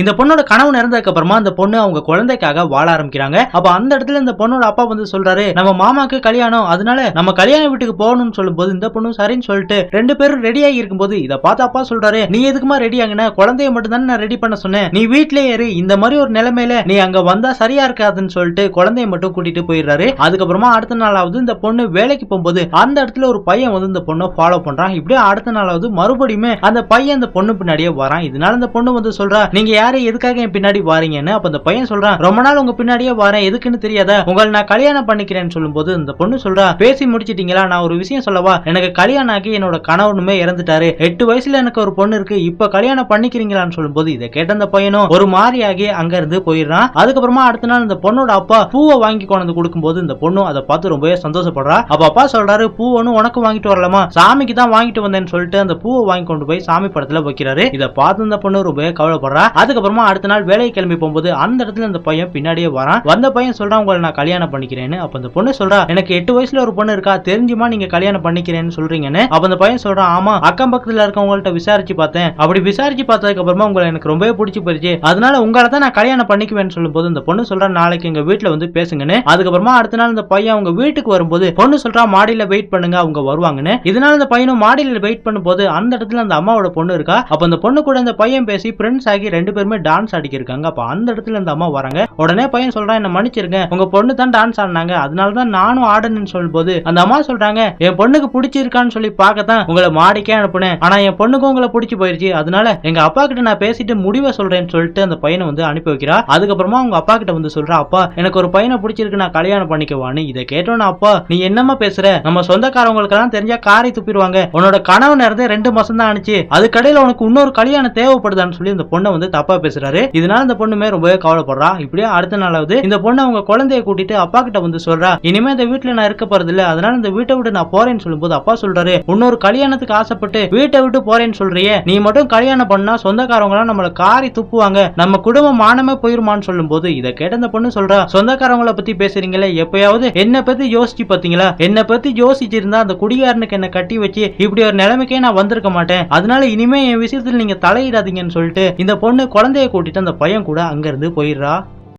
இந்த பொண்ணோட கனவு நடந்ததுக்கு அப்புறமா அந்த பொண்ணு அவங்க குழந்தைக்காக வாழ ஆரம்பிக்கிறாங்க. அப்ப அந்த இடத்துல இந்த பொண்ணோட அப்பா வந்து சொல்றாரு, நம்ம மாமாக்கு கல்யாணம், அதனால நம்ம கல்யாண வீட்டுக்கு போகணும்னு சொல்லும்போது இந்த பொண்ணு சரின்னு சொல்லிட்டு 2 பேரும் ரெடி ஆகி இருக்கும்போது இத பார்த்து அப்பா சொல்றாரு, நீ எதுக்குமா ரெடி ஆகுன, குழந்தைய மட்டும் தானே நான் ரெடி பண்ண சொன்னேன், நீ வீட்லயே இரு, இந்த மாதிரி ஒரு நிலைமையில நீ அங்க வந்தா சரியா இருக்காதுன்னு சொல்லிட்டு குழந்தைய மட்டும் கூட்டிட்டு போயிடுறாரு. அதுக்கப்புறமா அடுத்த நாளாவது இந்த பொண்ணு வேலைக்கு போகும்போது அந்த இடத்துல ஒரு பையன் வந்து இந்த பொண்ணை ஃபாலோ பண்றான். இப்படியே அடுத்த நாளாவது மறுபடியும் அந்த பையன் இந்த பொண்ணு பின்னாடியே வரான். இதனால இந்த பொண்ணு வந்து சொல்றா, நீங்க யாரு, எதுக்காக என் பின்னாடி வாரீங்கன்னு. அப்ப அந்த பையன் சொல்றான், ரொம்ப நாள் உங்க பின்னாடியே வரேன், எதுக்குன்னு தெரியாதா, உங்களை நான் கல்யாணம் பண்ணிக்கிறேன்னு சொல்லும்போது இந்த பொண்ணு சொல்றா, பேசி முடிச்சிட்டீங்களா, நான் ஒரு விஷயம் சொல்லவா, எனக்கு கல்யாணம் ஆகி என்னோட கணவனுமே இறந்துட்டாரு, 8 வயசுல எனக்கு ஒரு பொண்ணு இருக்கு, இப்ப கல்யாணம் பண்ணிக்கிறீங்களான்னு சொல்லும்போது இதை கேட்ட அந்த பையனும் ஒரு மாதிரியாகி அங்க இருந்து போயிடுறான். அதுக்கப்புறமா அடுத்த நாள் இந்த பொண்ணோட அப்பா பூவை வாங்கி கொண்டு கொடுக்கும்போது இந்த பொண்ணு அதை பார்த்து ரொம்பவே சந்தோஷப்படுறா. அப்ப அப்பா சொல்றாரு, பூ ஒண்ணு உனக்கு வாங்கிட்டு வரலாமா, சாமிக்கு தான் வாங்கிட்டு வந்தேன்னு சொல்லிட்டு அந்த பூவை வாங்கி கொண்டு போய் சாமி படத்துல வைக்கிறாரு. இதை பார்த்து இந்த பொண்ணு ரொம்பவே கவலைப்படுறா. அதுக்கப்புறமா அடுத்த நாள் வேலைக்கு கிளம்பி போகும்போது அந்த இடத்துல இந்த பையன் பின்னாடியே வரான். வந்த பையன் சொல்றான், உங்களை நான் கல்யாணம் பண்ணிக்கிறேன்னு. அப்ப அந்த பொண்ணு சொல்றா, எனக்கு 8 வயசுல ஒரு பொண்ணு இருக்கா, தெரிஞ்சுமா நீங்க கல்யாணம் பண்ணிக்கிறேன்னு சொல்றீங்கன்னு. அப்ப அந்த பையன் சொல்றான், ஆமா, அக்கம் பக்கத்துல இருக்கவங்கள்ட்ட விசாரிச்சு பார்த்தேன், அப்படி விசாரிச்சு பார்த்ததுக்கு அப்புறமா உங்களை எனக்கு ரொம்பவே பிடிச்சி போயிருச்சு, அதனால உங்களை தான் நான் கல்யாணம் பண்ணிக்குவேன்னு சொல்லும்போது இந்த பொண்ணு சொல்றா, நாளைக்கு எங்க வீட்டுல வந்து பேசுங்கன்னு. அதுக்கப்புறமா அடுத்த நாள் இந்த பையன் அவங்க வீட்டுக்கு வரும்போது பொண்ணு சொல்றா, மாடியில வெயிட் பண்ணுங்க, அவங்க வருவாங்கன்னு. இதனால இந்த பையனும் மாடியில வெயிட் பண்ணும்போது அந்த இடத்துல அந்த அம்மாவோட பொண்ணு இருக்கா. அப்ப அந்த பொண்ணு கூட அந்த பையன் பேசி ஃப்ரெண்ட்ஸ் ஆகி 2 பேருமே டான்ஸ் ஆடிக்கிருக்காங்க. அப்ப அந்த இடத்துல அந்த அம்மா வராங்க. உடனே பையன் சொல்றான், என்ன மன்னிச்சிருங்க, உங்க பொண்ணு தான் டான்ஸ் ஆடினாங்க, அதனாலதான் நானும் ஆடணும்னு சொல்லும்போது அந்த அம்மா சொல்றாங்க, என் பொண்ணுக்கு பிடிச்சிருக்கான்னு சொல்லி பார்க்கத்தான் உங்களை மாடிக்கே அனுப்புனேன், ஆனா என் பொண்ணுக்கு உங்களை பிடிச்சி போயிருச்சு, அதனால எங்க அப்பா கிட்ட நான் பேசிட்டு முடிவை சொல்றேன்னு சொல்லிட்டு அந்த பையனை வந்து அனுப்பி வைக்கிறா. அதுக்கப்புறமா அவங்க அப்பா கிட்ட வந்து சொல்றா, அப்பா எனக்கு ஒரு பையனை பிடிச்சிருக்கு, நான் கல்யாணம் பண்ணிக்கவான்னு. இதை கேட்டோன்னு அப்பா, நீ என்னமா பேசுற, நம்ம சொந்தக்காரவங்களுக்கு எல்லாம் தெரிஞ்சா காரை துப்பிடுவாங்க, உன்னோட கனவு நேரத்தை 2 மாசம் தான் ஆனிச்சு, அதுக்கடையில உனக்கு இன்னொரு கல்யாணம் தேவைப்படுதான்னு சொல்லி இந்த பொண்ணை வந்து தப்பா பேசுறாரு. இதனால இந்த பொண்ணுமே ரொம்பவே கவலைப்படுறா. இப்படியே அடுத்த நாளாவது இந்த பொண்ணு அவங்க குழந்தைய கூட்டிட்டு அப்பா கிட்ட வந்து சொல்றா, இனிமே இந்த வீட்டுல நான் இருக்க போறது இல்ல, அதனால இந்த வீட்டை விட்டு நான் போறேன்னு சொல்லும்போது அப்பா சொல்றாரு, இன்னொரு கல்யாணத்துக்கு ஆசைப்பட்டு வீட்டை விட்டு போறேன்னு சொல்றியே, நீ மட்டும் கல்யாணம் பண்ணா சொந்தக்காரவங்க எல்லாம் நம்மள காரி துப்புவாங்க, நம்ம குடும்பம் மானமே போயிருமான்னு சொல்லும்போது இதை கேட்ட இந்த பொண்ணு சொல்றா, சொந்தக்காரவங்களை பத்தி பேசுறீங்களே, எப்பயாவது என்ன பத்தி யோசிச்சு பாத்தீங்களா, என்ன பத்தி யோசிச்சிருந்தா அந்த குடிகாரனுக்கு என்ன கட்டி வச்சு இப்படி ஒரு நிலைமைக்கே நான் வந்திருக்க மாட்டேன், அதனால இனிமே என் விஷயத்துல நீங்க தலையிடாதீங்கன்னு சொல்லிட்டு இந்த பொண்ணு குழந்தைய கூட்டிட்டு அந்த பையன் கூட அங்க இருந்து போயிடுறா.